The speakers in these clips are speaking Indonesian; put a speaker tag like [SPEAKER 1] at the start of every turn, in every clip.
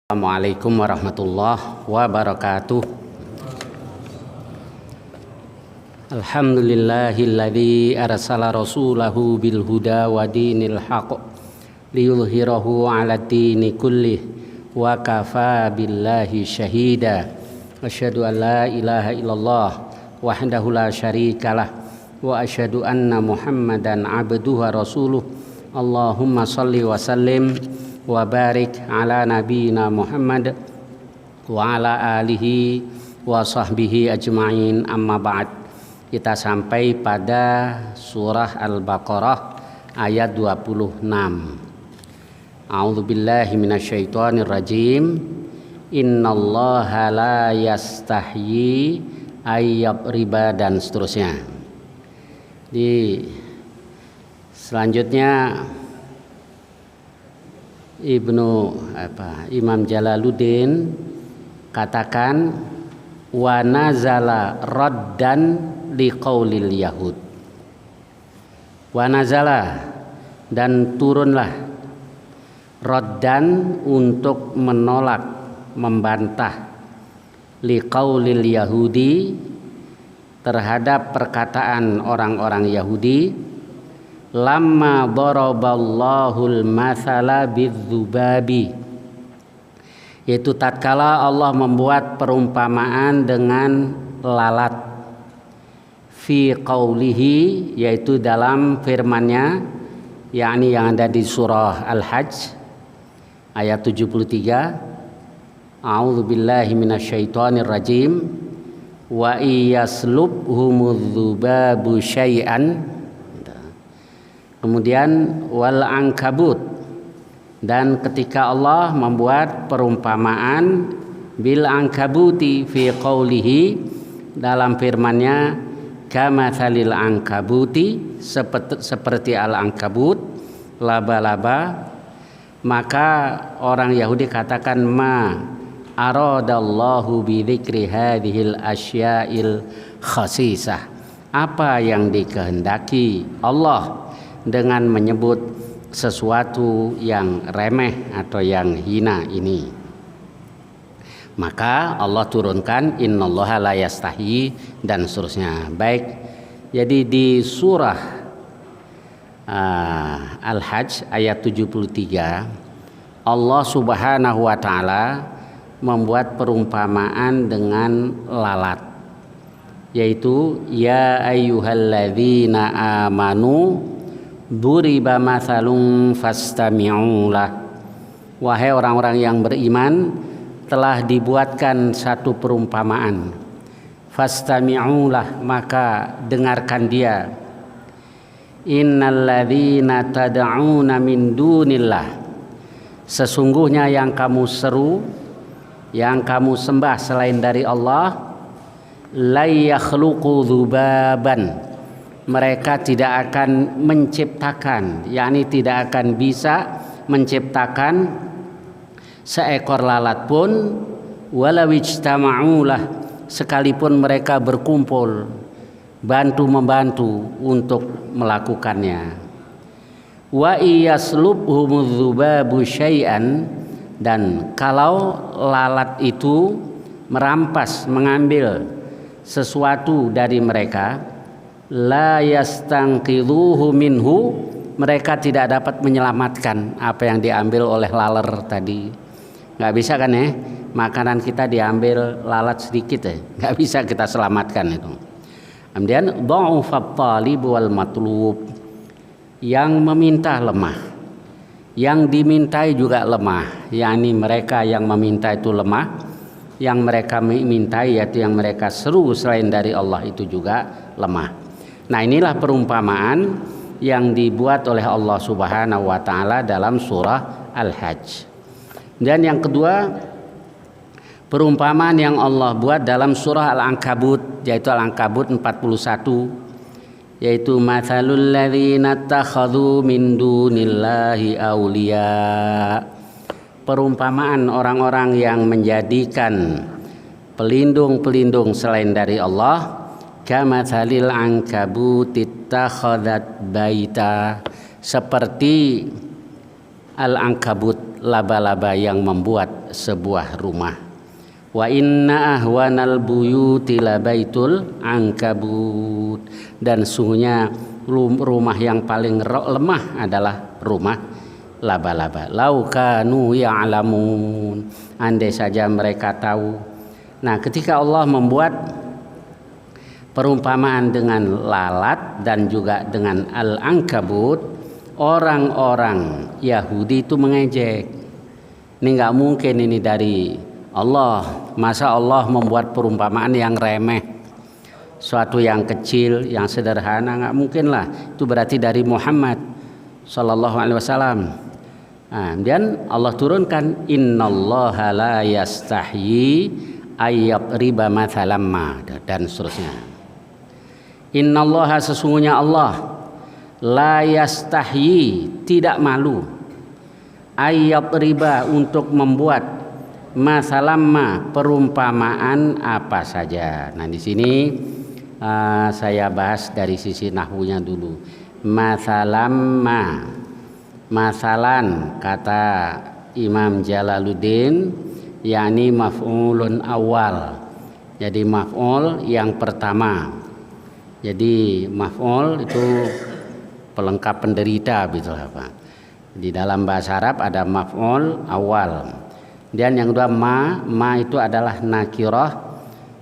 [SPEAKER 1] Assalamualaikum warahmatullahi wabarakatuh. Alhamdulillahilladzi arsala rasulahu bil huda wa dinil haqq liyudhhirahu 'alad dini kullih wa kafa billahi syahida. Asyhadu an la ilaha illallah wahdahu la syarikalah wa asyhadu anna Muhammadan 'abduhu wa rasuluh. Allahumma shalli wa sallim wa barik ala nabiyina Muhammad wa ala alihi wa sahbihi ajma'in, amma ba'd. Kita sampai pada surah Al-Baqarah ayat 26. A'udzubillahi minasyaitonir rajim. Innallaha la yastahyi ayyabriba, dan seterusnya. Selanjutnya Imam Jalaluddin katakan wa nazala raddan liqaulil yahud. Wa nazala, dan turunlah, raddan untuk menolak, membantah, liqaulil yahudi terhadap perkataan orang-orang Yahudi. Lamma daraballahul mathala bidzubabi, yaitu tatkala Allah membuat perumpamaan dengan lalat, fi qaulihi, yaitu dalam firman-Nya, yakni yang ada di surah Al-Hajj ayat 73. A'udzubillahi minasyaitonir rajim. Wa iyaslubhumudz dzubabu syai'an. Kemudian wal ankabut, dan ketika Allah membuat perumpamaan bil angkabuti fi qaulihi, dalam firman-Nya, kamatsalil angkabuti, seperti al ankabut, laba-laba, maka orang Yahudi katakan ma aradallahu bi dzikri hadhil asya'il khasisah, apa yang dikehendaki Allah dengan menyebut sesuatu yang remeh atau yang hina ini. Maka Allah turunkan innallaha la yastahi, dan seterusnya. Baik, jadi di surah Al-Hajj ayat 73 Allah Subhanahu wa taala membuat perumpamaan dengan lalat, yaitu ya ayyuhalladzina amanu duriba mathalun fastami'ulah, wahai orang-orang yang beriman, telah dibuatkan satu perumpamaan, fastami'ulah, maka dengarkan dia. Innalladzina tad'una min dunillah, sesungguhnya yang kamu seru, yang kamu sembah selain dari Allah, la yakhluqu dzubaban, mereka tidak akan menciptakan, yakni tidak akan bisa menciptakan seekor lalat pun, walau ijtama'ulah, sekalipun mereka berkumpul bantu-membantu untuk melakukannya. Wa iyaslubhumudz dzubabu syai'an, dan kalau lalat itu merampas, mengambil sesuatu dari mereka, la yastanqidhuhu minhu, mereka tidak dapat menyelamatkan apa yang diambil oleh laler tadi. Nggak bisa kan ya, makanan kita diambil lalat sedikit ya, nggak bisa kita selamatkan itu. Kemudian dha'ufat talib wal matlub, yang meminta lemah, yang dimintai juga lemah, yakni mereka yang meminta itu lemah, yang mereka mintai, yaitu yang mereka seru selain dari Allah, itu juga lemah. Nah, inilah perumpamaan yang dibuat oleh Allah Subhanahu wa taala dalam surah Al-Hajj. Dan yang kedua, perumpamaan yang Allah buat dalam surah Al-Ankabut, yaitu Al-Ankabut 41, yaitu matsalul ladzina takhadhu min dunillahi auliya, perumpamaan orang-orang yang menjadikan pelindung-pelindung selain dari Allah, kamatsalil ankabut ittakhadzat baita, seperti al-ankabut, laba-laba yang membuat sebuah rumah. Wa inna ahwanal buyuti labaitul ankabut, dan sungguhnya rumah yang paling lemah adalah rumah laba-laba. Lau kanu ya'lamun, andai saja mereka tahu. Nah, ketika Allah membuat perumpamaan dengan lalat dan juga dengan al-ankabut, orang-orang Yahudi itu mengejek. Ini nggak mungkin ini dari Allah. Masa Allah membuat perumpamaan yang remeh, suatu yang kecil, yang sederhana? Nggak mungkin lah. Itu berarti dari Muhammad Sallallahu Alaihi Wasallam. Nah, dan Allah turunkan innallaha la yastahyi ayyadriba mathalam ma, dan seterusnya. Innallaha, sesungguhnya Allah, la yastahyi, tidak malu, ayyadriba, untuk membuat masalamma, perumpamaan apa saja. Nah, di sini saya bahas dari sisi nahwunya dulu. Masalamma, masalan, kata Imam Jalaluddin, yakni maf'ulun awal. Jadi maf'ul yang pertama. Jadi maf'ul itu pelengkap penderita, gitu apa. Di dalam bahasa Arab ada maf'ul awal. Dan yang kedua ma itu adalah nakirah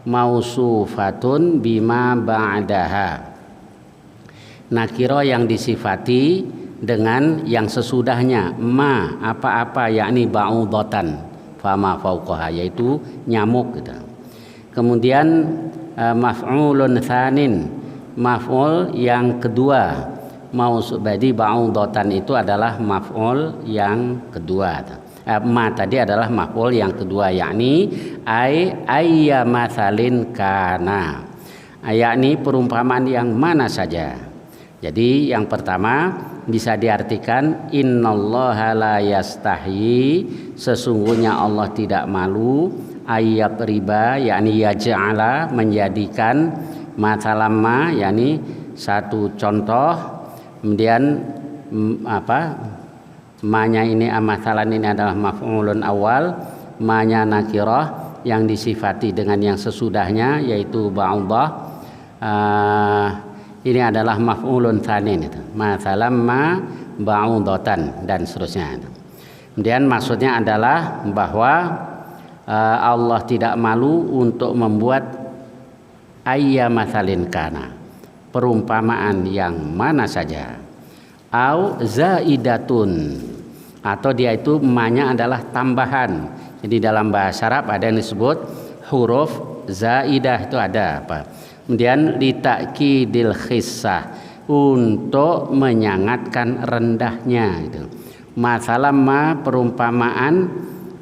[SPEAKER 1] mausufatun bima ba'daha. Nakirah yang disifati dengan yang sesudahnya. Ma apa-apa, yakni ba'udatan fama fauqaha, yaitu nyamuk gitu. Kemudian maf'ulun tsanin, maf'ul yang kedua. Mausubadi ba'udatan itu adalah maf'ul yang kedua. Ma tadi adalah maf'ul yang kedua, yakni ayya matsalin kana, yakni perumpamaan yang mana saja. Jadi yang pertama bisa diartikan innallaha la yastahyi, sesungguhnya Allah tidak malu, ayat riba, yakni yaj'ala, menjadikan, matsalamma, yakni satu contoh. Kemudian manya ini, amasalan ini adalah maf'ulun awal, manya nakirah yang disifati dengan yang sesudahnya, yaitu ba'udah. Ini adalah maf'ulun tsanin, masalamma ba'udatan, dan seterusnya. Kemudian maksudnya adalah bahwa Allah tidak malu untuk membuat ayya matsalin kana, perumpamaan yang mana saja. Au zaidatun, atau dia itu ma-nya adalah tambahan. Jadi dalam bahasa Arab ada yang disebut huruf zaidah, itu ada apa? Kemudian litakidil khissah, untuk menyangatkan rendahnya itu. Masalamma, perumpamaan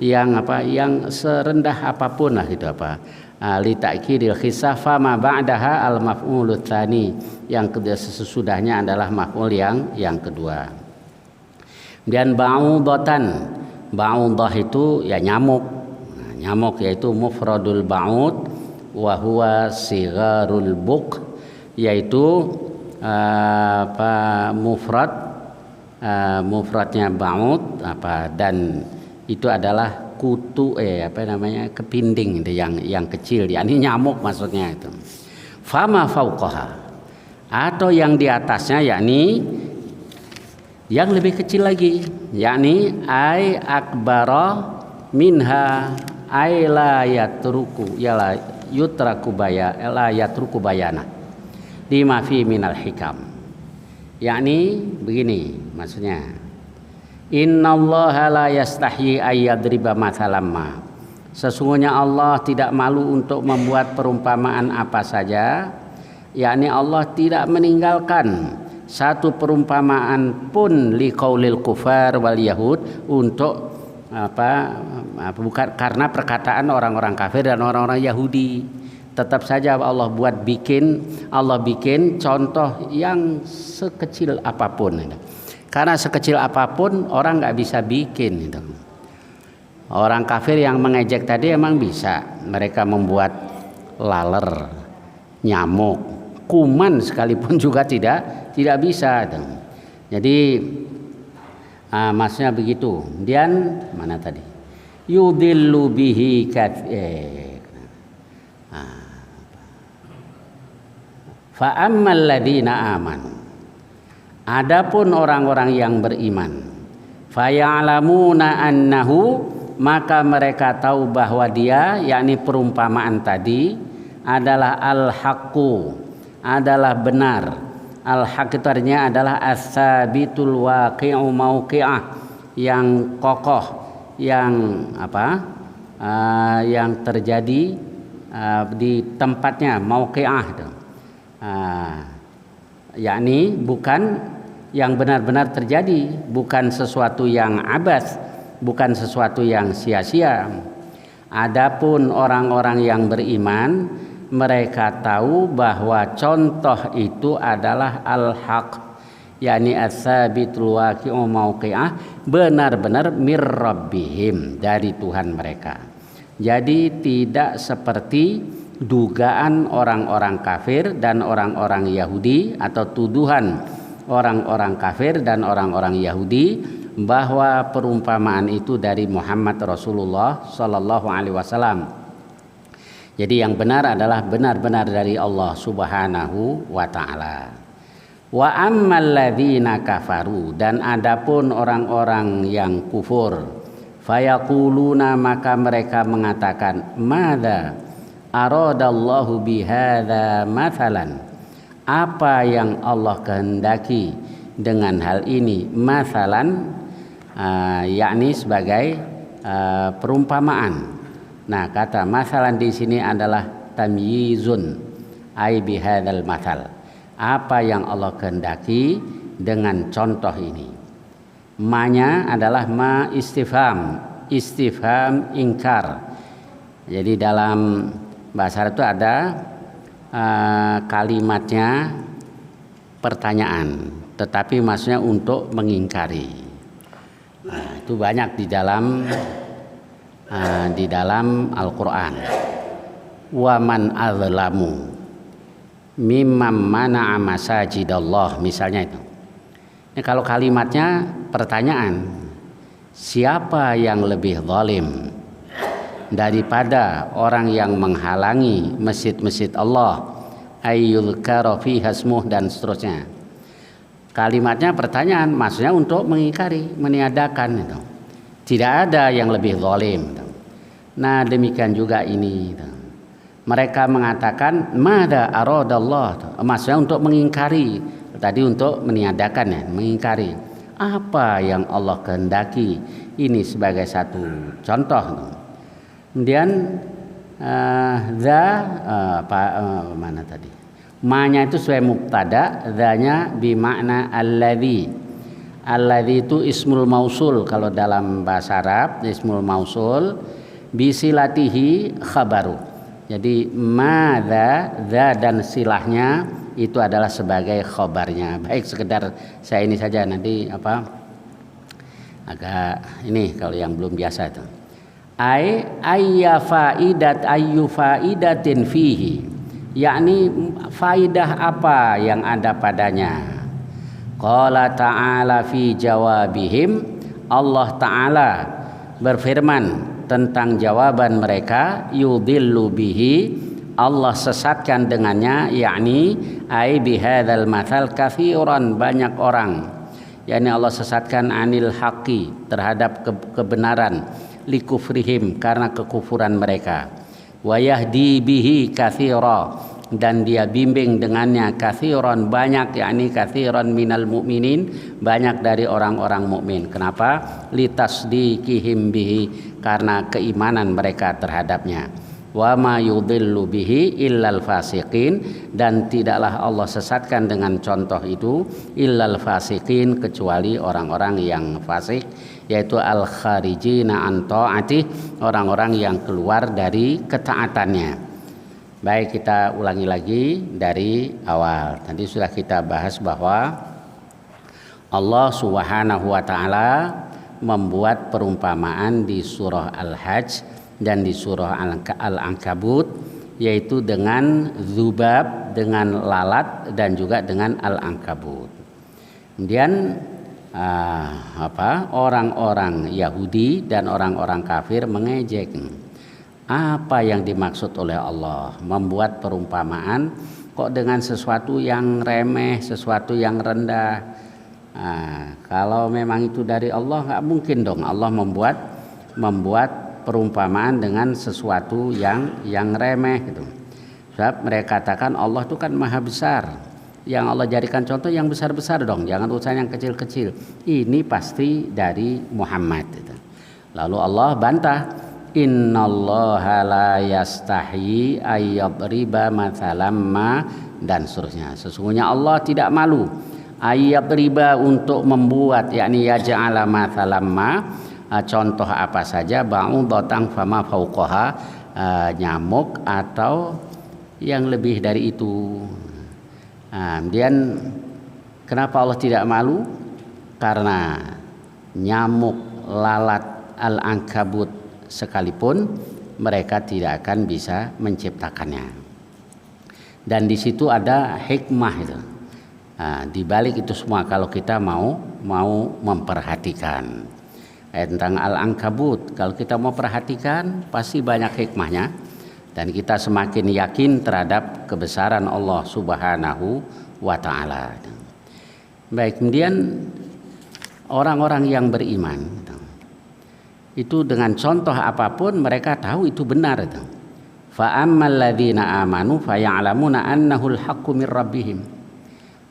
[SPEAKER 1] yang apa, yang serendah apapun lah gitu apa. Litakidil khissah fama ba'daha al maf'ulut tsani, yang kedua sesudahnya adalah maf'ul yang kedua. Dan ba'udatan, ba'udah itu ya nyamuk. Nah, nyamuk yaitu mufradul ba'ud wa huwa sigharul buk, yaitu mufradnya ba'ud dan itu adalah kutu kepinding itu yang kecil, yakni nyamuk maksudnya itu. Fama fauqaha, atau yang di atasnya, yakni yang lebih kecil lagi, yakni ay akbara minha ay la yatruku bayana lima fi minal hikam, yakni begini maksudnya. Innallaha la yastahyi ayyadriba matsalamma, sesungguhnya Allah tidak malu untuk membuat perumpamaan apa saja, yakni Allah tidak meninggalkan satu perumpamaan pun liqaulil kufar wal yahud, untuk bukan karena perkataan orang-orang kafir dan orang-orang Yahudi. Tetap saja Allah bikin contoh yang sekecil apapun. Karena sekecil apapun orang nggak bisa bikin itu. Orang kafir yang mengejek tadi emang bisa, mereka membuat laler, nyamuk, kuman sekalipun juga tidak bisa itu. Jadi Maksudnya begitu. Kemudian mana tadi? Yudillu bihi fa ammal ladina amanu. Adapun orang-orang yang beriman, faya'lamuna annahu, maka mereka tahu bahwa dia, yakni perumpamaan tadi adalah al-haqqu, adalah benar. Al-haq itu artinya adalah as-sabitul waqi'u mauqi'ah, yang kokoh, yang yang terjadi di tempatnya, mauqi'ah itu. Yakni bukan yang benar-benar terjadi, bukan sesuatu yang abas, bukan sesuatu yang sia-sia. Adapun orang-orang yang beriman, mereka tahu bahwa contoh itu adalah al-haq, yakni as-sabitul waqi'u mauqi'ah, benar-benar mir rabbihim, dari Tuhan mereka. Jadi tidak seperti dugaan orang-orang kafir dan orang-orang Yahudi, atau tuduhan orang-orang kafir dan orang-orang Yahudi bahwa perumpamaan itu dari Muhammad Rasulullah Sallallahu Alaihi Wasallam. Jadi yang benar adalah benar-benar dari Allah Subhanahu wa Ta'ala. Wa ammal ladzina kafaru, dan adapun orang-orang yang kufur, fayaquluna, maka mereka mengatakan, madza aradallahu bihadza mathalan, apa yang Allah kehendaki dengan hal ini, mathalan, yakni sebagai perumpamaan. Nah, kata mathalan di sini adalah tamyizun, ai bihadzal mathal, apa yang Allah kehendaki dengan contoh ini. Ma-nya adalah ma istifham, istifham ingkar. Jadi dalam bahasa Arab itu ada kalimatnya pertanyaan, tetapi maksudnya untuk mengingkari. Nah, itu banyak di dalam Al-Quran. Wa man azlamu mimman mana'a masajidallah, misalnya itu. Ini kalau kalimatnya pertanyaan, siapa yang lebih zalim daripada orang yang menghalangi masjid-masjid Allah, ayyuzkara fiha ismuh, dan seterusnya. Kalimatnya pertanyaan, maksudnya untuk mengingkari, meniadakan itu. Tidak ada yang lebih zalim. Nah, demikian juga ini. Mereka mengatakan madza aradallah, maksudnya untuk mengingkari. Tadi untuk meniadakan, ya, mengingkari. Apa yang Allah kehendaki, ini sebagai satu contoh. Kemudian mana tadi? Ma-nya itu sebagai mubtada, za-nya bimakna alladzi. Alladzi itu ismul mausul kalau dalam bahasa Arab, ismul mausul bisilatihi khabaru. Jadi madza, za dan silahnya itu adalah sebagai khabarnya. Baik, sekedar saya ini saja, nanti agak ini kalau yang belum biasa itu. Ayya faidatin fihi, yakni faidah apa yang ada padanya. Qala ta'ala fi jawabihim, Allah Ta'ala berfirman tentang jawaban mereka, yudillu bihi, Allah sesatkan dengannya, yakni ai bihadzal matsal katsiran, banyak orang, yakni Allah sesatkan anil haqqi, terhadap kebenaran, likufrihim, karena kekufuran mereka, wa yahdi bihi katsira, dan dia bimbing dengannya katsiran, banyak, yakni katsiran minal mu'minin, banyak dari orang-orang mukmin. Kenapa? Litasdiqihim bihi, karena keimanan mereka terhadapnya. Wa ma yudillu bihi illal fasiqin, dan tidaklah Allah sesatkan dengan contoh itu illal fasiqin, kecuali orang-orang yang fasik, yaitu al kharijina an ta'ati, orang-orang yang keluar dari ketaatannya. Baik, kita ulangi lagi dari awal. Tadi sudah kita bahas bahwa Allah Subhanahu wa Ta'ala membuat perumpamaan di surah Al-Hajj dan di surah Al-Ankabut, yaitu dengan zubab, dengan lalat, dan juga dengan Al-Ankabut. Kemudian orang-orang Yahudi dan orang-orang kafir mengejek apa yang dimaksud oleh Allah, membuat perumpamaan kok dengan sesuatu yang remeh, sesuatu yang rendah. Kalau memang itu dari Allah, nggak mungkin dong Allah membuat perumpamaan dengan sesuatu yang remeh gitu. Sebab mereka katakan Allah itu kan maha besar. Yang Allah jadikan contoh yang besar-besar dong, jangan urusan yang kecil-kecil. Ini pasti dari Muhammad gitu. Lalu Allah bantah, innallaha la yastahi ayyadriba mathalam ma, dan seterusnya. Sesungguhnya Allah tidak malu ayyadriba untuk membuat, yakni yaj'ala mathalam ma, contoh apa saja, ba'udatan fama fauqaha, nyamuk atau yang lebih dari itu. Kemudian kenapa Allah tidak malu? Karena nyamuk, lalat, al-ankabut sekalipun mereka tidak akan bisa menciptakannya. Dan di situ ada hikmah itu. Di balik itu semua kalau kita mau memperhatikan tentang al-ankabut, kalau kita mau perhatikan pasti banyak hikmahnya. Dan kita semakin yakin terhadap kebesaran Allah Subhanahu wa ta'ala. Baik, kemudian orang-orang yang beriman itu dengan contoh apapun mereka tahu itu benar. Fa ammal ladzina amanu fa ya'lamuna annahu al-haqqu mir rabbihim.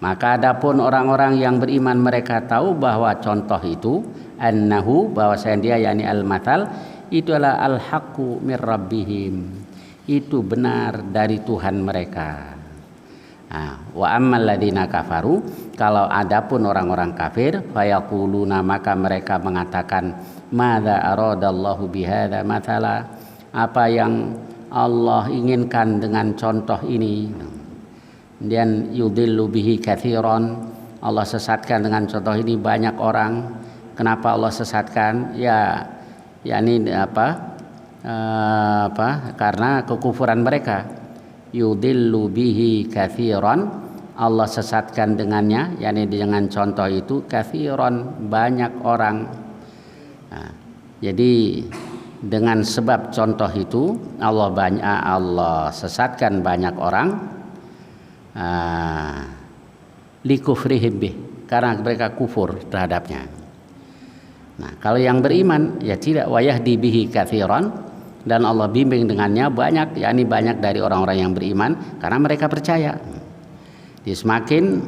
[SPEAKER 1] Maka adapun orang-orang yang beriman mereka tahu bahwa contoh itu annahu, bahwasanya dia yakni al-mathal itu adalah al-haqqu mir rabbihim. Itu benar dari Tuhan mereka. Wa ammal ladzina kafaru, kalau adapun orang-orang kafir, fayaquluna, maka mereka mengatakan, madza aradallahu bihadza mathala, apa yang Allah inginkan dengan contoh ini. Kemudian yudillu bihi katsiran, Allah sesatkan dengan contoh ini banyak orang. Kenapa Allah sesatkan? Yakni karena kekufuran mereka. Yudillu bihi katsiran, Allah sesatkan dengannya, yakni dengan contoh itu, katsiran, banyak orang. Jadi dengan sebab contoh itu Allah sesatkan banyak orang, likufrihim bih, karena mereka kufur terhadapnya. Nah, kalau yang beriman ya tidak, wayahdi bihi katsiran, dan Allah bimbing dengannya banyak, yakni banyak dari orang-orang yang beriman karena mereka percaya. Dia semakin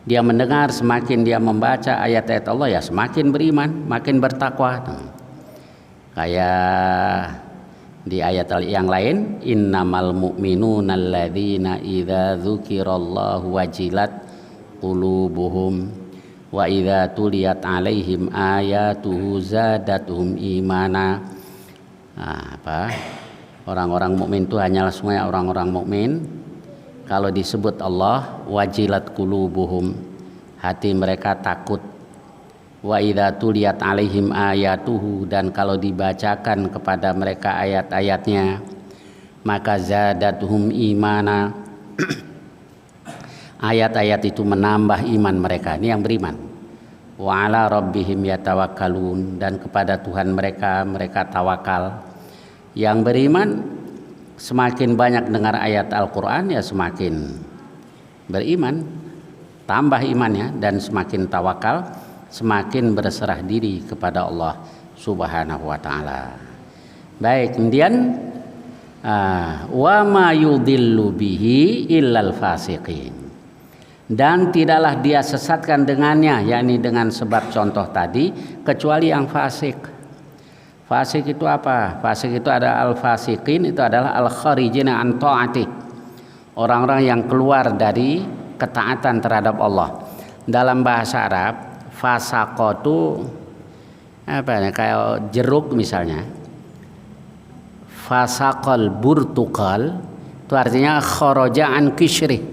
[SPEAKER 1] dia mendengar, semakin dia membaca ayat-ayat Allah, ya semakin beriman, makin bertakwa. Kayak di ayat yang lain, innamal mu'minuna alladzina idza dzukirallahu wajilat qulubuhum wa idza tuliyat alaihim ayatuhu zadatuhum imana. Orang-orang mukmin itu hanyalah semuanya orang-orang mukmin kalau disebut Allah, wajilat qulubuhum, hati mereka takut. Wa idza tuliyat alaihim ayatuhu, dan kalau dibacakan kepada mereka ayat-ayatnya, maka zadatuhum imana, ayat-ayat itu menambah iman mereka. Ini yang beriman. Wa ala rabbihim yatawakkalun, dan kepada Tuhan mereka tawakal. Yang beriman semakin banyak dengar ayat Al-Quran, ya semakin beriman, tambah imannya, dan semakin tawakal, semakin berserah diri kepada Allah Subhanahu wa ta'ala. Baik, kemudian wa ma yudillu bihi illal fasiqin, dan tidaklah dia sesatkan dengannya, yakni dengan sebab contoh tadi, kecuali yang fasik. Fasik itu apa? Fasik itu ada al-fasiqin, itu adalah al-kharijina an ta'ati, orang-orang yang keluar dari ketaatan terhadap Allah. Dalam bahasa Arab, fasaqo itu kayak jeruk misalnya. Fasaqal burtukal itu artinya kharaja an kishri,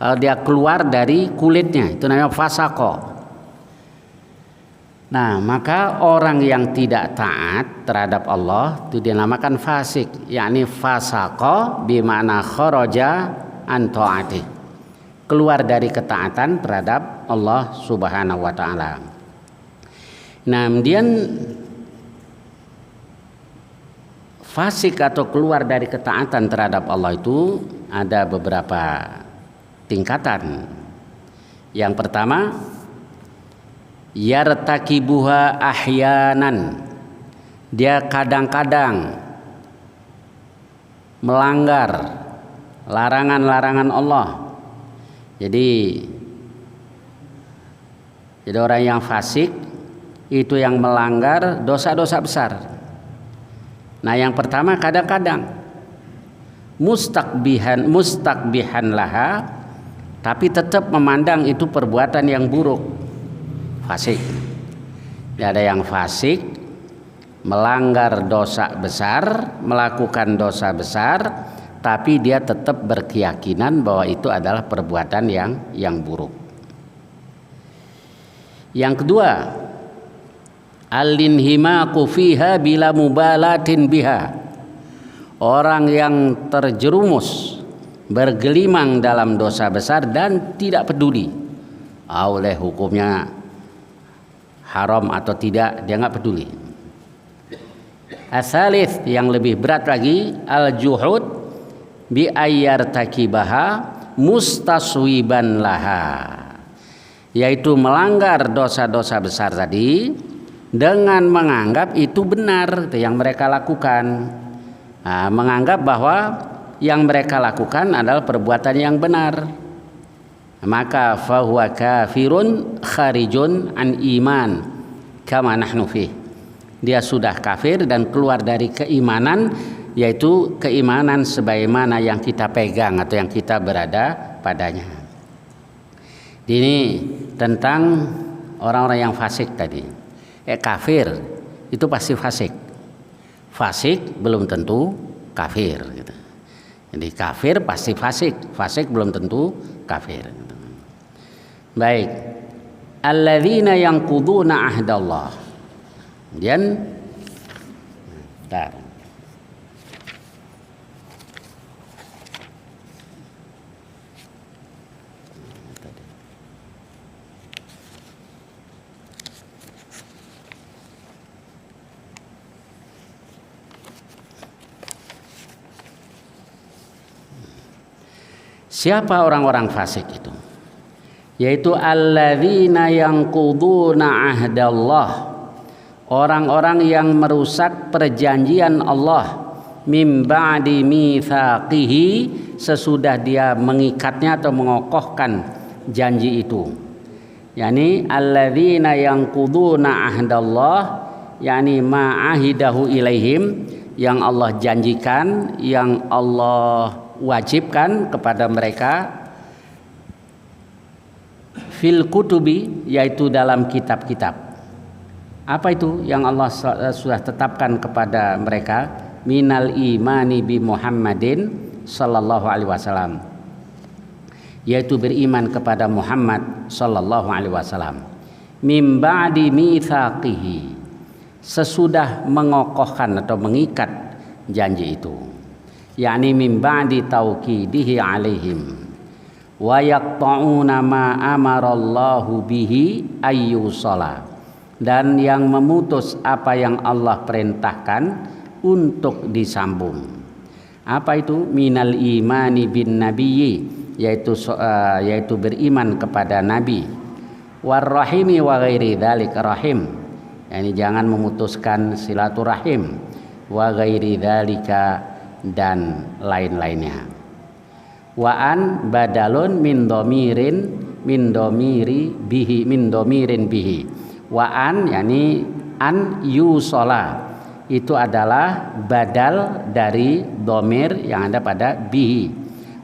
[SPEAKER 1] kalau dia keluar dari kulitnya, itu namanya fasaqo. Nah, maka orang yang tidak taat terhadap Allah itu dinamakan fasik, yakni fasaqo bimana kharaja an ta'ati, keluar dari ketaatan terhadap Allah Subhanahu wa taala. Nah, kemudian fasik atau keluar dari ketaatan terhadap Allah itu ada beberapa tingkatan. Yang pertama, yartakibuha ahyanan. Dia kadang-kadang melanggar larangan-larangan Allah. Jadi orang yang fasik itu yang melanggar dosa-dosa besar. Nah, yang pertama kadang-kadang mustakbihan laha, tapi tetap memandang itu perbuatan yang buruk. Fasik. Ada yang fasik melanggar dosa besar, melakukan dosa besar, tapi dia tetap berkeyakinan bahwa itu adalah perbuatan yang buruk. Yang kedua, al-inhimaku fiha bila mubalatin biha. Orang yang terjerumus, bergelimang dalam dosa besar dan tidak peduli oleh hukumnya haram atau tidak, dia nggak peduli. Asalith, yang lebih berat lagi, al-juhud bi ayyartakibaha mustaswiban laha, yaitu melanggar dosa-dosa besar tadi dengan menganggap itu benar itu yang mereka lakukan. Nah, menganggap bahwa yang mereka lakukan adalah perbuatan yang benar, maka fahuwa kafirun kharijun an iman kama nahnu fih. Dia sudah kafir dan keluar dari keimanan, yaitu keimanan sebagaimana yang kita pegang atau yang kita berada padanya. Ini tentang orang-orang yang fasik tadi. Kafir itu pasti fasik. Fasik belum tentu kafir gitu. Jadi kafir pasti fasik, fasik belum tentu kafir gitu. Baik. Alladzina yanquduna ahdallah. Kemudian siapa orang-orang fasik itu? Yaitu alladzina yanquduna ahdallah, orang-orang yang merusak perjanjian Allah mim ba'di mitsaqihi, sesudah dia mengikatnya atau mengokohkan janji itu. Yani alladzina yanquduna ahdallah, yani ma'ahidahu ilaihim, yang Allah janjikan, yang Allah wajibkan kepada mereka, fil kutubi, yaitu dalam kitab-kitab. Apa itu yang Allah sudah tetapkan kepada mereka? Minal imani bi Muhammadin sallallahu alaihi wasallam, yaitu beriman kepada Muhammad sallallahu alaihi wasallam. Mim ba'di mitsaqihi, sesudah mengokohkan atau mengikat janji itu. yakni min ba'di tauqidihi alaihim wa yaqta'una ma amarallahu bihi ayyusala, dan yang memutus apa yang Allah perintahkan untuk disambung. Apa itu? Minal imani bin nabiyyi, yaitu beriman kepada nabi, warrahimi wa ghairi dzalik rahim, yani jangan memutuskan silaturahim, wa ghairi dzalika, dan lain-lainnya. Wa an badalun min domiri bihi. Wa an, yani an yusola, itu adalah badal dari domir yang ada pada bihi.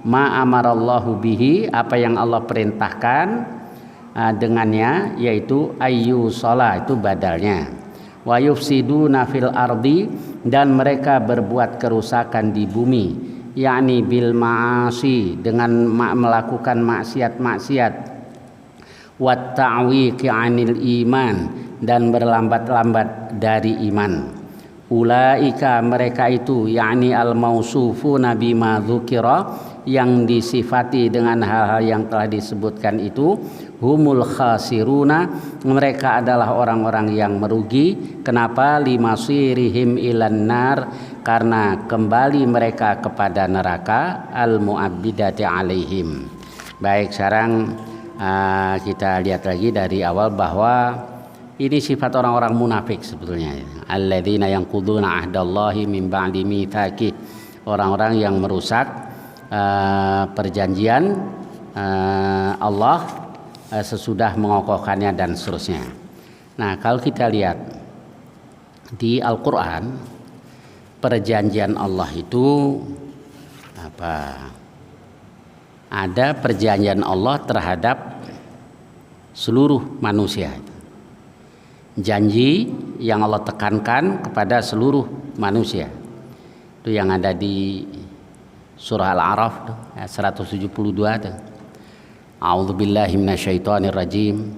[SPEAKER 1] Ma amarallahu bihi, apa yang Allah perintahkan dengannya, yaitu ayyusola, itu badalnya. Wa yufsiduna fil ardi, dan mereka berbuat kerusakan di bumi, yakni bil ma'asi, dengan melakukan maksiat-maksiat, wa ta'wiqi 'anil iman, dan berlambat-lambat dari iman, Ulaika mereka itu yakni al-mausufuna bima dzukira yang disifati dengan hal-hal yang telah disebutkan itu, humul khasiruna mereka adalah orang-orang yang merugi. Kenapa? Limasirihim ilan nar karena kembali mereka kepada neraka, al-mu'abbidati alaihim. Baik, sekarang kita lihat lagi dari awal bahwa ini sifat orang-orang munafik sebetulnya. Alladzina yanquduna ahdallahi min ba'di mitsaqih. Orang-orang yang merusak perjanjian Allah sesudah mengokohkannya dan seterusnya. Nah, kalau kita lihat di Al-Qur'an, perjanjian Allah itu apa? Ada perjanjian Allah terhadap seluruh manusia. Janji yang Allah tekankan kepada seluruh manusia. Itu yang ada di surah Al-A'raf 172 tuh. A'udzubillahi minasyaitonir rajim.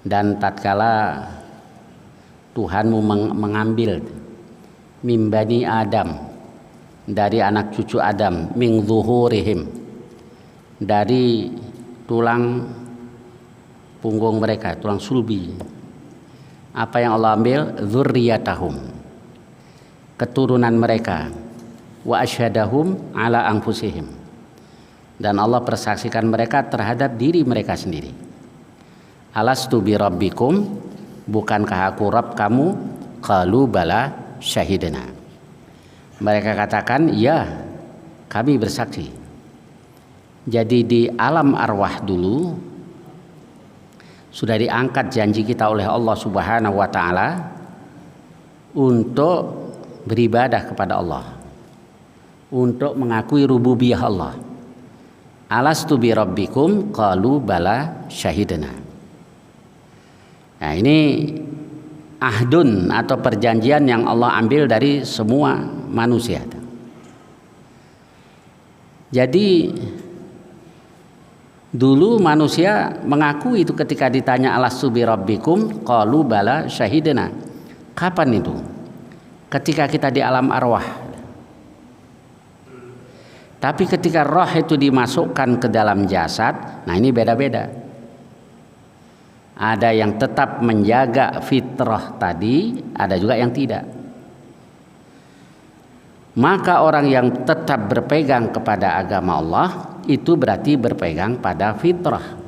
[SPEAKER 1] Dan tatkala Tuhanmu mengambil min bani Adam, dari anak cucu Adam, min zuhurihim, dari tulang punggung mereka, tulang sulbi. Apa yang Allah ambil? Dzurriyyatahum, keturunan mereka. Wa asyhadahum ala anfusihim, dan Allah persaksikan mereka terhadap diri mereka sendiri. Alastu bi rabbikum, bukankah aku Rabb kamu? Qalu bala syahidna. Mereka katakan, ya, kami bersaksi. Jadi di alam arwah dulu sudah diangkat janji kita oleh Allah Subhanahu wa taala untuk beribadah kepada Allah, untuk mengakui rububiyah Allah. Alastu bi rabbikum qalu bala syahidna. Nah, ini ahdun atau perjanjian yang Allah ambil dari semua manusia. Jadi dulu manusia mengaku itu ketika ditanya alastu bi rabbikum qalu bala syahidna. Kapan itu? Ketika kita di alam arwah. Tapi ketika roh itu dimasukkan ke dalam jasad, nah ini beda-beda. Ada yang tetap menjaga fitrah tadi, ada juga yang tidak. Maka orang yang tetap berpegang kepada agama Allah itu berarti berpegang pada fitrah.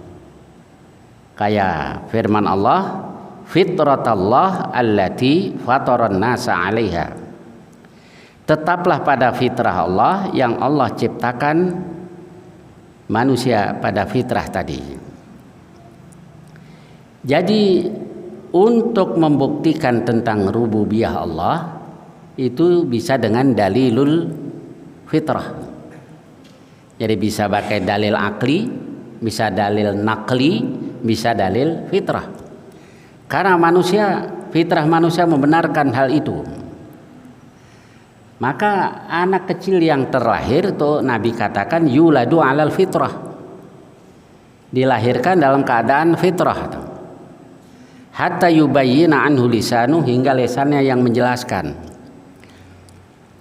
[SPEAKER 1] Kayak firman Allah, fitratallah allati fataran nasa 'alaiha. Tetaplah pada fitrah Allah yang Allah ciptakan manusia pada fitrah tadi. Jadi untuk membuktikan tentang rububiyah Allah itu bisa dengan dalilul fitrah. Jadi bisa pakai dalil akli, bisa dalil nakli, bisa dalil fitrah. Karena manusia, fitrah manusia membenarkan hal itu. Maka anak kecil yang terlahir itu Nabi katakan yuladu alal fitrah, dilahirkan dalam keadaan fitrah. Hatta yubayyina anhu lisanu, hingga lisannya yang menjelaskan.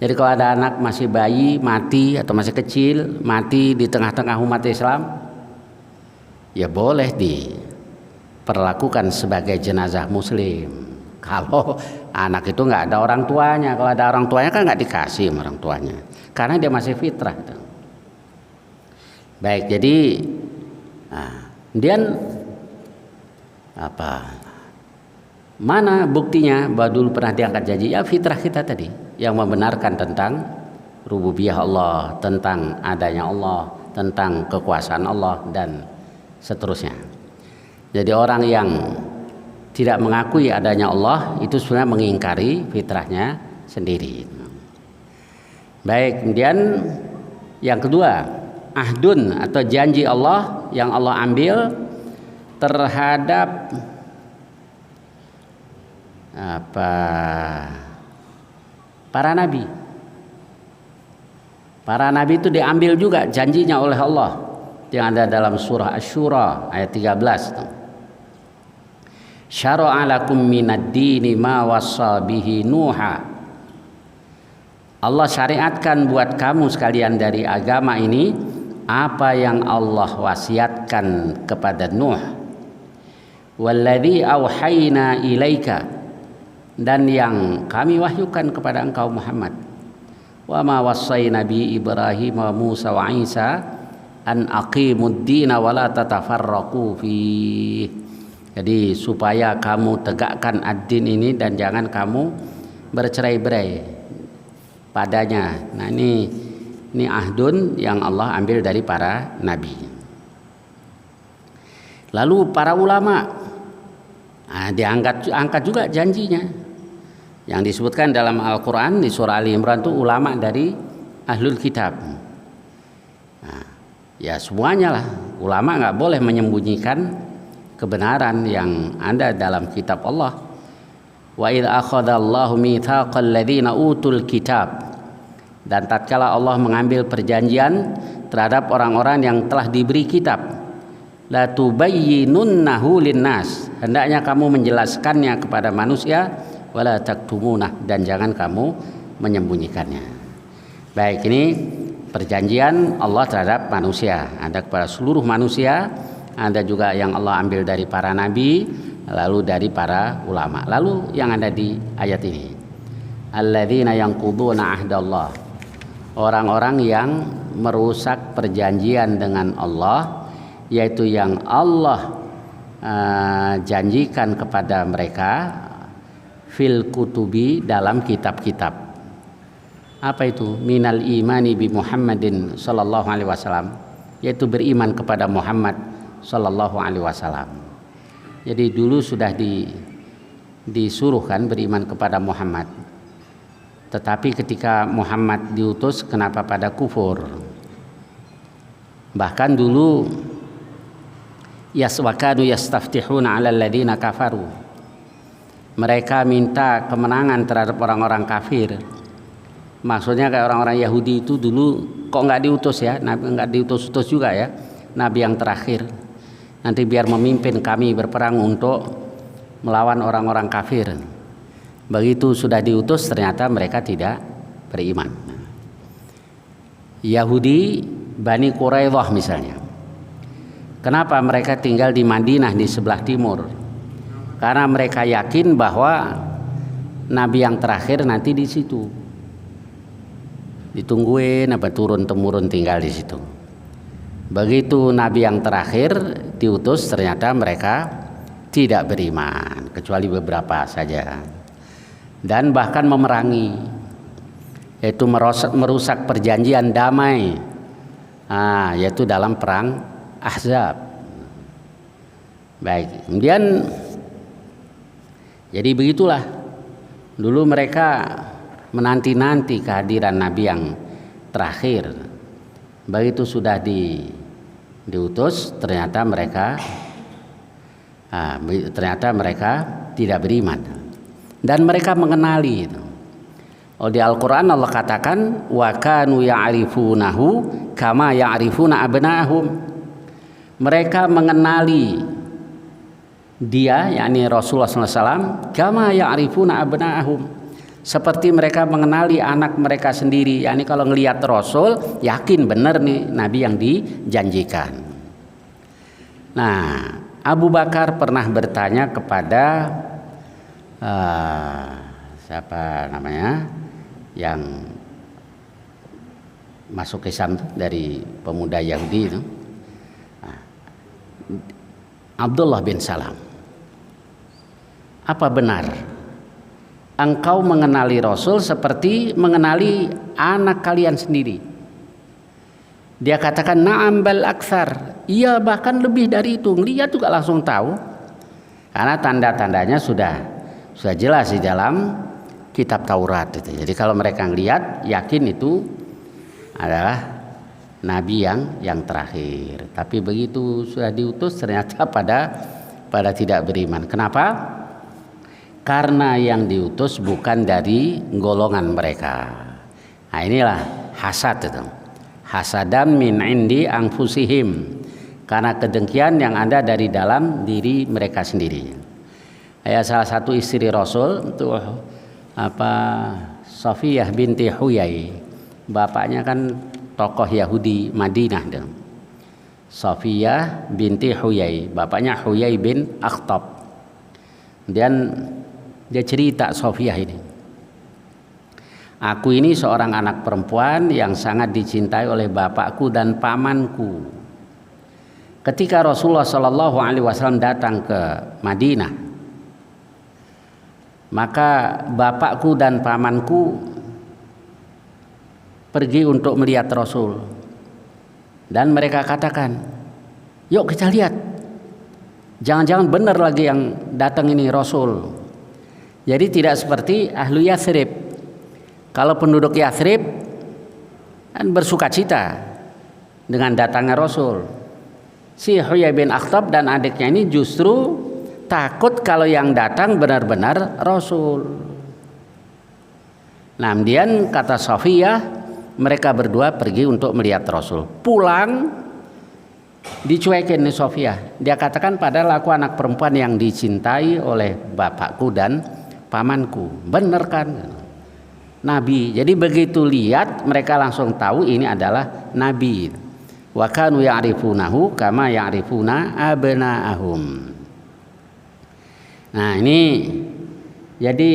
[SPEAKER 1] Jadi kalau ada anak masih bayi mati atau masih kecil mati di tengah-tengah umat Islam, ya boleh diperlakukan sebagai jenazah muslim. Kalau anak itu nggak ada orang tuanya, kalau ada orang tuanya kan nggak dikasih sama orang tuanya, karena dia masih fitrah. Baik, jadi kemudian apa? Mana buktinya bahwa dulu pernah diangkat janji? Ya fitrah kita tadi yang membenarkan tentang rububiyah Allah, tentang adanya Allah, tentang kekuasaan Allah dan seterusnya. Jadi orang yang tidak mengakui adanya Allah itu sebenarnya mengingkari fitrahnya sendiri. Baik, kemudian yang kedua, ahdun atau janji Allah yang Allah ambil terhadap para nabi. Para nabi itu diambil juga janjinya oleh Allah yang ada dalam surah Asy-Syura ayat 13. Syara'a lakum minad dini ma wassa bihi Nuha. Allah syariatkan buat kamu sekalian dari agama ini apa yang Allah wasiatkan kepada Nuh. Walladzi auhayna ilaika, dan yang kami wahyukan kepada engkau Muhammad. Wa ma wassayna bi Ibrahim wa Musa wa Isa an aqimud dina wa la tatafarraqu fihi. Jadi supaya kamu tegakkan ad-din ini dan jangan kamu bercerai-berai padanya. Nah ini ahdun yang Allah ambil dari para nabi. Lalu para ulama, diangkat juga janjinya. Yang disebutkan dalam Al-Quran di surah Ali Imran itu ulama dari ahlul kitab. Nah, ya semuanya lah, ulama nggak boleh menyembunyikan kebenaran yang ada dalam kitab Allah. Wa idz akhadallahu mitsaqal ladzina utul kitab, dan tatkala Allah mengambil perjanjian terhadap orang-orang yang telah diberi kitab, la tubayyinunnahu linnas, hendaknya kamu menjelaskannya kepada manusia, wala taktumunah, dan jangan kamu menyembunyikannya. Baik, ini perjanjian Allah terhadap manusia, ada kepada seluruh manusia, ada juga yang Allah ambil dari para nabi, lalu dari para ulama. Lalu yang ada di ayat ini, alladzina yanquduna ahdallah, orang-orang yang merusak perjanjian dengan Allah, yaitu yang Allah janjikan kepada mereka fil kutubi, dalam kitab-kitab. Apa itu? Minal imani bi Muhammadin sallallahu alaihi wasallam, yaitu beriman kepada Muhammad sallallahu alaihi wasallam. Jadi dulu sudah disuruhkan beriman kepada Muhammad. Tetapi ketika Muhammad diutus, kenapa pada kufur? Bahkan dulu yaswakanu yastaftihuna 'alal ladzina kafaru. Mereka minta kemenangan terhadap orang-orang kafir. Maksudnya kayak orang-orang Yahudi itu dulu kok nggak diutus ya, Nabi nggak diutus juga ya, Nabi yang terakhir. Nanti biar memimpin kami berperang untuk melawan orang-orang kafir. Begitu sudah diutus ternyata mereka tidak beriman. Yahudi Bani Quraidah misalnya. Kenapa mereka tinggal di Madinah di sebelah timur? Karena mereka yakin bahwa Nabi yang terakhir nanti di situ. Ditungguin apa turun temurun tinggal di situ. Begitu Nabi yang terakhir diutus ternyata mereka tidak beriman, kecuali beberapa saja, dan bahkan memerangi, yaitu merusak perjanjian damai, yaitu dalam perang Ahzab. Baik, kemudian jadi begitulah dulu mereka menanti-nanti kehadiran Nabi yang terakhir. Begitu sudah diutus ternyata mereka tidak beriman, dan mereka mengenali itu. Oh, di Al-Quran Allah katakan wa kanu ya'rifunahu kama ya'rifuna abna'ahum. Mereka mengenali dia, yakni Rasulullah SAW, kama ya'rifuna abna'ahum, seperti mereka mengenali anak mereka sendiri. Yani kalau ngelihat Rasul yakin benar nih Nabi yang dijanjikan. Nah, Abu Bakar pernah bertanya kepada siapa namanya yang masuk Islam dari pemuda Yahudi itu, Abdullah bin Salam, apa benar engkau mengenali Rasul seperti mengenali anak kalian sendiri? Dia katakan na'am bal aktsar, iya bahkan lebih dari itu, ngelihat juga langsung tahu, karena tanda-tandanya sudah jelas di dalam kitab Taurat itu. Jadi kalau mereka ngelihat yakin itu adalah Nabi yang terakhir. Tapi begitu sudah diutus ternyata pada tidak beriman. Kenapa? Karena yang diutus bukan dari golongan mereka. Nah inilah hasad itu. Hasadan min indi anfusihim. Karena kedengkian yang ada dari dalam diri mereka sendiri. Ya, salah satu istri Rasul itu Safiyah binti Huyai. Bapaknya kan tokoh Yahudi Madinah dong. Safiyah binti Huyai, bapaknya Huyai bin Akhtab. Dan dia cerita Safiyah ini, aku ini seorang anak perempuan yang sangat dicintai oleh bapakku dan pamanku. Ketika Rasulullah Shallallahu Alaihi Wasallam datang ke Madinah, maka bapakku dan pamanku pergi untuk melihat Rasul, dan mereka katakan, yuk kita lihat, jangan-jangan benar lagi yang datang ini Rasul. Jadi tidak seperti ahlu Yathrib. Kalau penduduk Yathrib kan bersuka cita dengan datangnya Rasul. Si Huyai bin Akhtab dan adiknya ini justru takut kalau yang datang benar-benar Rasul. Nah, kemudian kata Safiyah, mereka berdua pergi untuk melihat Rasul. Pulang dicuekin nih Safiyah. Dia katakan, padahal aku anak perempuan yang dicintai oleh bapakku dan pamanku. Bener kan? Nabi. Jadi begitu lihat mereka langsung tahu ini adalah Nabi. Wa kanu ya'rifunahu kama ya'rifuna abna'ahum. Nah, ini jadi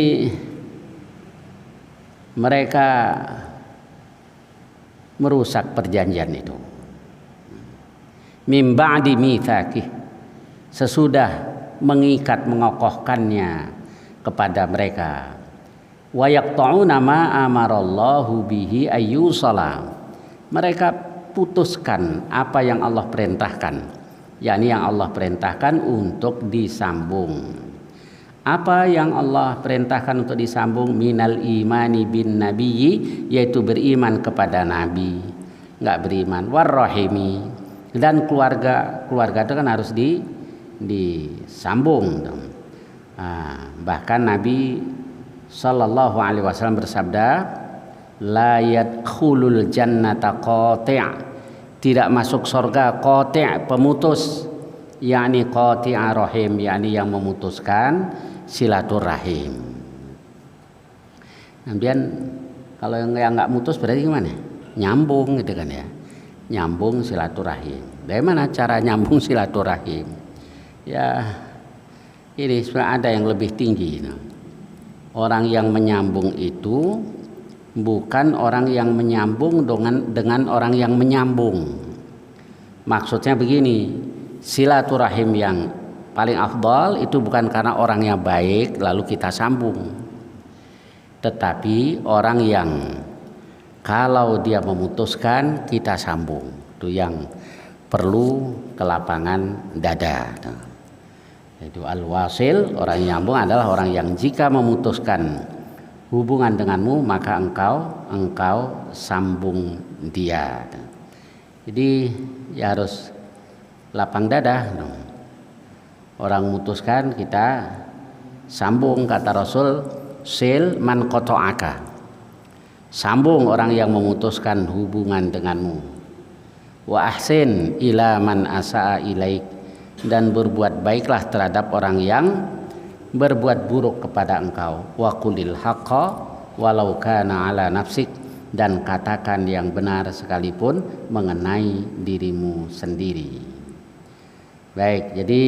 [SPEAKER 1] mereka merusak perjanjian itu. Mim ba'di mitsaqih, sesudah mengikat mengokohkannya kepada mereka. Wa yaqta'una ma amarallahu bihi ayyusala, mereka putuskan apa yang Allah perintahkan, yakni yang Allah perintahkan untuk disambung. Apa yang Allah perintahkan untuk disambung? Minal imani bin nabiyyi, yaitu beriman kepada nabi, enggak beriman warrahimi, dan keluarga itu kan harus disambung. Bahkan Nabi Sallallahu Alaihi Wasallam bersabda, la yadkhulul jannata qati', tidak masuk surga qati', pemutus, yakni qati'a rahim, yakni yang memutuskan silaturahim. Kemudian kalau yang nggak mutus berarti gimana? Nyambung gitu kan ya, nyambung silaturahim. Dari mana cara nyambung silaturahim? Ya, ini sebenarnya ada yang lebih tinggi. Orang yang menyambung itu bukan orang yang menyambung dengan orang yang menyambung. Maksudnya begini, silaturahim yang paling afdal itu bukan karena orangnya baik lalu kita sambung, tetapi orang yang kalau dia memutuskan kita sambung, itu yang perlu kelapangan dada. Itu al-wasil, orang yang nyambung adalah orang yang jika memutuskan hubungan denganmu maka engkau sambung dia. Jadi ya harus lapang dada. Orang memutuskan kita sambung, kata Rasul, sil man qata'aka, sambung orang yang memutuskan hubungan denganmu. Wa ahsin ila man asa'a ilaik, dan berbuat baiklah terhadap orang yang berbuat buruk kepada engkau. Wa qulil haqqa walau kana ala nafsik, dan katakan yang benar sekalipun mengenai dirimu sendiri. Baik, jadi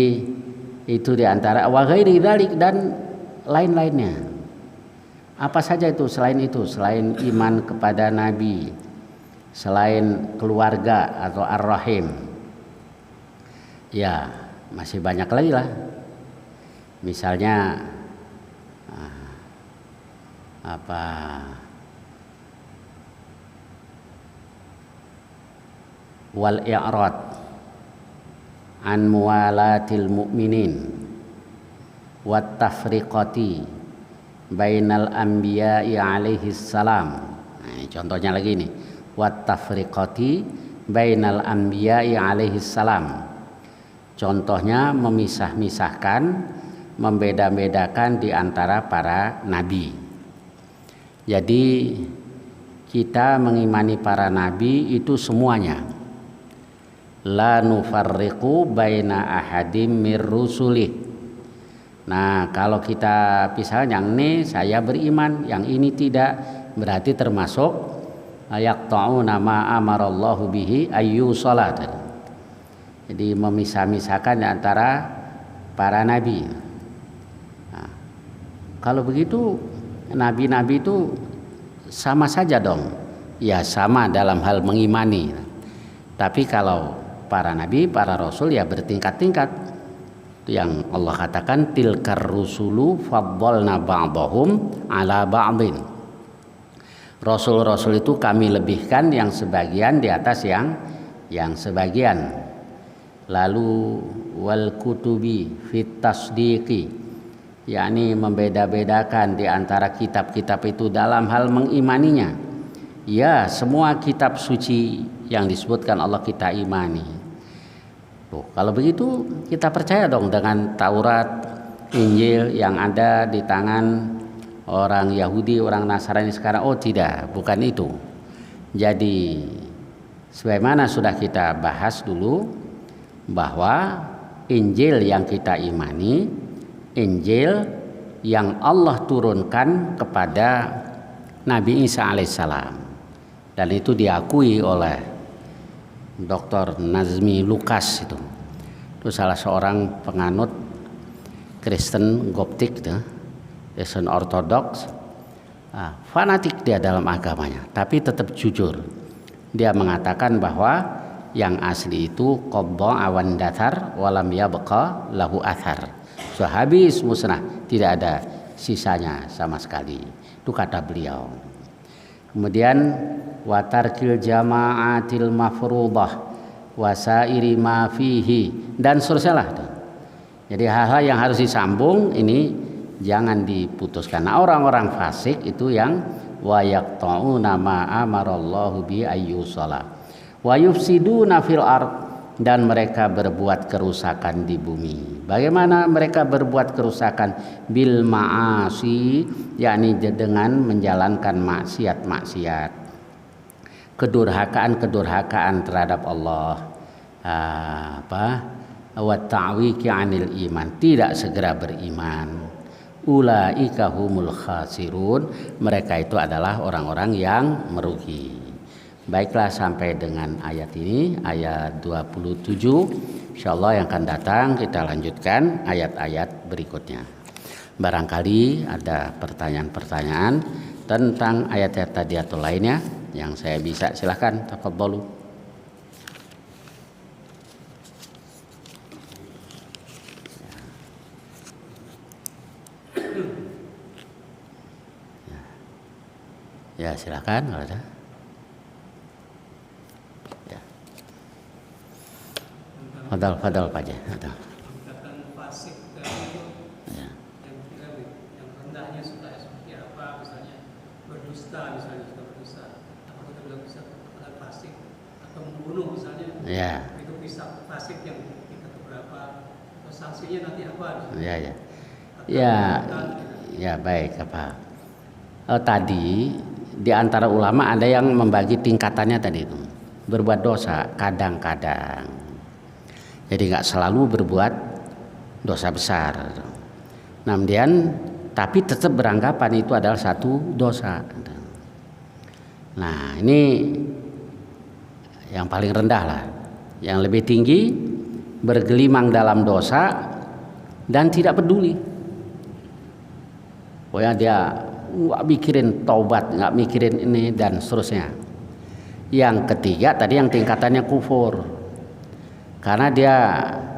[SPEAKER 1] itu diantara wa ghairi dzalik, dan lain-lainnya. Apa saja itu selain itu, selain iman kepada Nabi, selain keluarga atau ar-rahim, ya masih banyak lagi lah. Misalnya wal i'rad an muwalatil mu'minin wat tafriqati bainal anbiya'i alaihi salam. Nah, contohnya lagi nih, wat tafriqati bainal anbiya'i alaihi salam. Contohnya memisah-misahkan, membeda-bedakan di antara para nabi. Jadi kita mengimani para nabi itu semuanya. La nufarriqu baina ahadim mir rusulih. Nah, kalau kita misalnya yang ini saya beriman, yang ini tidak, berarti termasuk yaqta'una ma amarallahu bihi ayyu salat. Jadi memisah-misahkan antara para nabi. Nah, kalau begitu nabi-nabi itu sama saja dong. Ya sama dalam hal mengimani. Tapi kalau para nabi, para rasul ya bertingkat-tingkat. Yang Allah katakan tilkar rusulu faddalna ba'dahum ala ba'din. Rasul-rasul itu kami lebihkan yang sebagian di atas yang sebagian. Lalu wal kutubi fit tasdiqi, yakni membeda-bedakan di antara kitab-kitab itu dalam hal mengimaninya. Ya, semua kitab suci yang disebutkan Allah kita imani. Tuh, kalau begitu kita percaya dong dengan Taurat, Injil yang ada di tangan orang Yahudi, orang Nasrani sekarang. Oh tidak, bukan itu. Jadi sebagaimana sudah kita bahas dulu bahwa Injil yang kita imani, Injil yang Allah turunkan kepada Nabi Isa alaihissalam, dan itu diakui oleh Dr. Nazmi Lukas itu salah seorang penganut Kristen Koptik, Kristen Ortodoks, fanatik dia dalam agamanya, tapi tetap jujur. Dia mengatakan bahwa yang asli itu qabba awan dathar walam yabqa lahu athar. So, habis musnah, tidak ada sisanya sama sekali. Itu kata beliau. Kemudian watarkil jama'atil mafruḍah wasairi ma fihi, dan seterusnya lah. Jadi hal-hal yang harus disambung ini jangan diputuskan. Nah, orang-orang fasik itu yang wa yaqta'una ma amarallahu bi ayyusala wa yufsiduna fil ard, dan mereka berbuat kerusakan di bumi. Bagaimana mereka berbuat kerusakan? Bil ma'asi, yakni dengan menjalankan maksiat-maksiat, kedurhakaan terhadap Allah, wa ta'wiki 'anil iman, tidak segera beriman. Ulaika humul khasirun, mereka itu adalah orang-orang yang merugi. Baiklah, sampai dengan ayat ini, ayat 27. Insyaallah yang akan datang kita lanjutkan ayat-ayat berikutnya. Barangkali ada pertanyaan-pertanyaan tentang ayat-ayat tadi atau lainnya yang saya bisa, silakan, tafadhalu. Ya, silakan kalau ada. Ya. Fadal Pak Haji.
[SPEAKER 2] Katakan fasik tadi,
[SPEAKER 1] Ya.
[SPEAKER 2] yang rendahnya supaya seperti apa, misalnya berdusta, apa kita bilang bisa katakan fasik, atau membunuh misalnya.
[SPEAKER 1] Ya.
[SPEAKER 2] Itu bisa fasik yang kita berapa, atau sanksinya nanti apa? Misalnya.
[SPEAKER 1] Ya, ya. Ya, ya, baik, apa? Tadi di antara ulama ada yang membagi tingkatannya tadi itu. Berbuat dosa kadang-kadang. Jadi nggak selalu berbuat dosa besar. Kemudian tapi tetap beranggapan itu adalah satu dosa. Nah, ini yang paling rendah lah. Yang lebih tinggi bergelimang dalam dosa dan tidak peduli. Pokoknya dia nggak mikirin taubat, nggak mikirin ini dan seterusnya. Yang ketiga tadi yang tingkatannya kufur, karena dia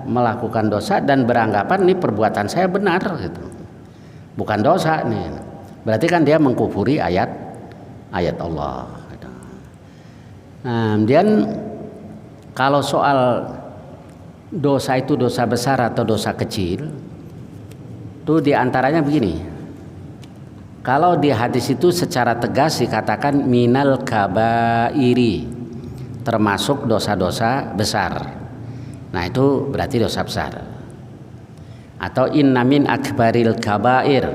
[SPEAKER 1] melakukan dosa dan beranggapan ini perbuatan saya benar gitu, bukan dosa nih. Berarti kan dia mengkufuri ayat Allah gitu. Nah, kemudian kalau soal dosa itu dosa besar atau dosa kecil, itu diantaranya begini. Kalau di hadis itu secara tegas dikatakan minal kabairi, termasuk dosa-dosa besar. Nah, itu berarti dosa besar. Atau inna min akbaril kabair,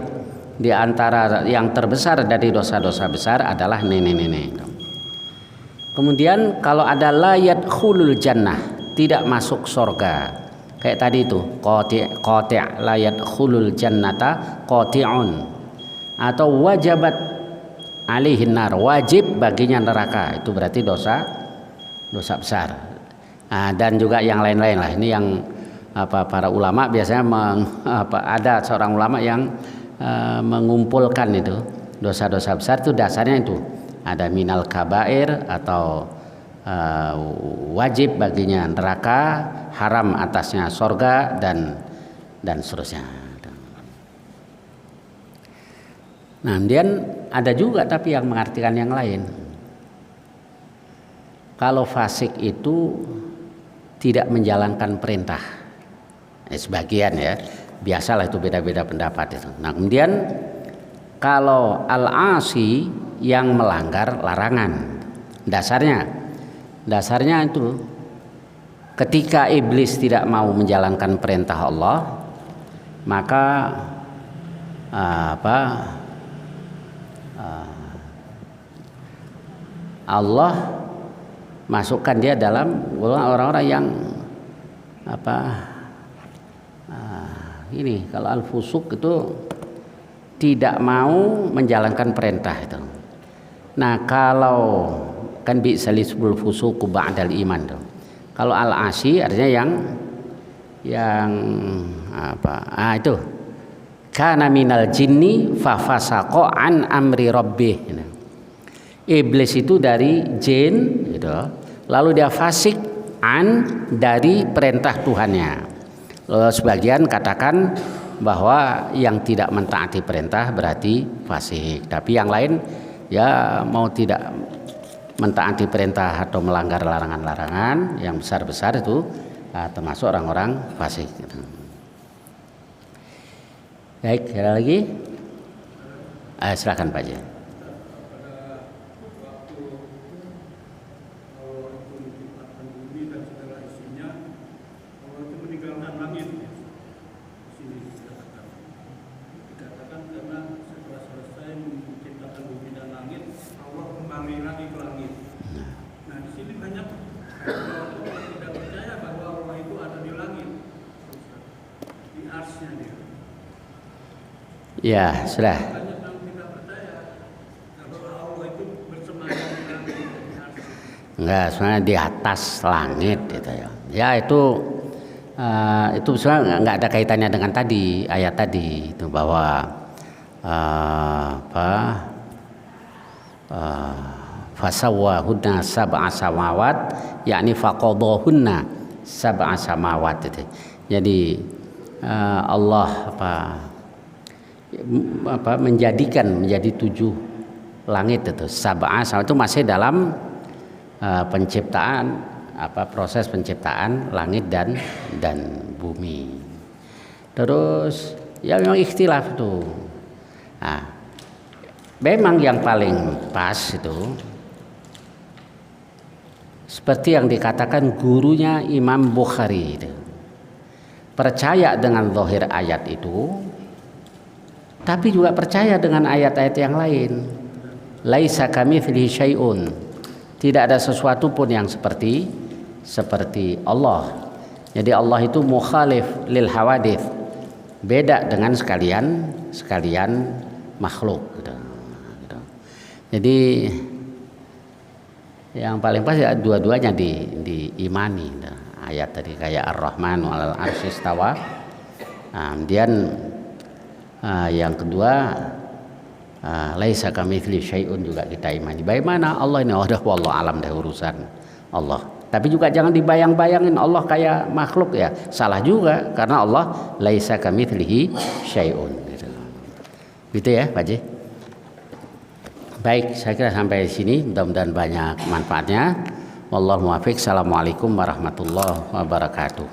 [SPEAKER 1] di antara yang terbesar dari dosa-dosa besar adalah nenek-nenek. Kemudian kalau ada la yadkhulul jannah, tidak masuk surga, Kayak tadi itu qati' la yadkhulul jannata qati'un, atau wajabat alaihin nar, wajib baginya neraka, itu berarti dosa besar. Dan juga yang lain-lain lah. Ini yang para ulama biasanya ada seorang ulama yang mengumpulkan itu dosa-dosa besar itu dasarnya itu ada minal kabair atau wajib baginya neraka, haram atasnya sorga, dan seterusnya. Nah, kemudian ada juga tapi yang mengartikan yang lain. Kalau fasik itu tidak menjalankan perintah, sebagian ya, biasalah itu beda-beda pendapat itu. Nah, kemudian kalau al-asi yang melanggar larangan, dasarnya itu ketika iblis tidak mau menjalankan perintah Allah, maka Allah masukkan dia dalam orang-orang yang ini kalau al-fusuk itu tidak mau menjalankan perintah itu. Nah, kalau kan bi'salisbul fusuqu ba'dal iman tuh. Kalau al-asi artinya yang itu kana minal jinni fa fasaqa an amri rabbih. Iblis itu dari jin gitu. Lalu dia fasik dari perintah Tuhannya. Lalu sebagian katakan bahwa yang tidak mentaati perintah berarti fasik. Tapi yang lain ya mau tidak mentaati perintah atau melanggar larangan-larangan yang besar-besar itu termasuk orang-orang fasik. Baik, ada lagi? Silakan Pak Ji. Ya, sudah. Enggak, sebenarnya di atas langit gitu ya. Ya itu sebenarnya enggak ada kaitannya dengan tadi ayat tadi itu bahwa fasawwahunna sab'a samawat, yakni faqadahunna sab'a samawat itu. Jadi Allah menjadi 7 langit itu. Sab'a itu masih dalam penciptaan proses penciptaan langit dan bumi. Terus ya memang ikhtilaf tuh. Nah, memang yang paling pas itu seperti yang dikatakan gurunya Imam Bukhari itu. Percaya dengan zahir ayat itu, tapi juga percaya dengan ayat-ayat yang lain. Laisa kamitslihi syai'un. Tidak ada sesuatu pun yang seperti Allah. Jadi Allah itu mukhalif lil hawadits. Beda dengan sekalian makhluk gitu. Jadi yang paling pas ya dua-duanya diimani. Ayat tadi kayak Ar-Rahmanu 'alal 'arsy istawa. Kemudian yang kedua laisa kamitslihi syai'un juga kita imani. Bagaimana Allah ini wallahu alam dah urusan Allah. Tapi juga jangan dibayang-bayangin Allah kayak makhluk ya. Salah juga karena Allah laisa kamitslihi syai'un gitu ya Pak Ji. Baik, saya kira sampai di sini, mudah-mudahan banyak manfaatnya. Wallahu muwaffiq. Assalamualaikum warahmatullahi wabarakatuh.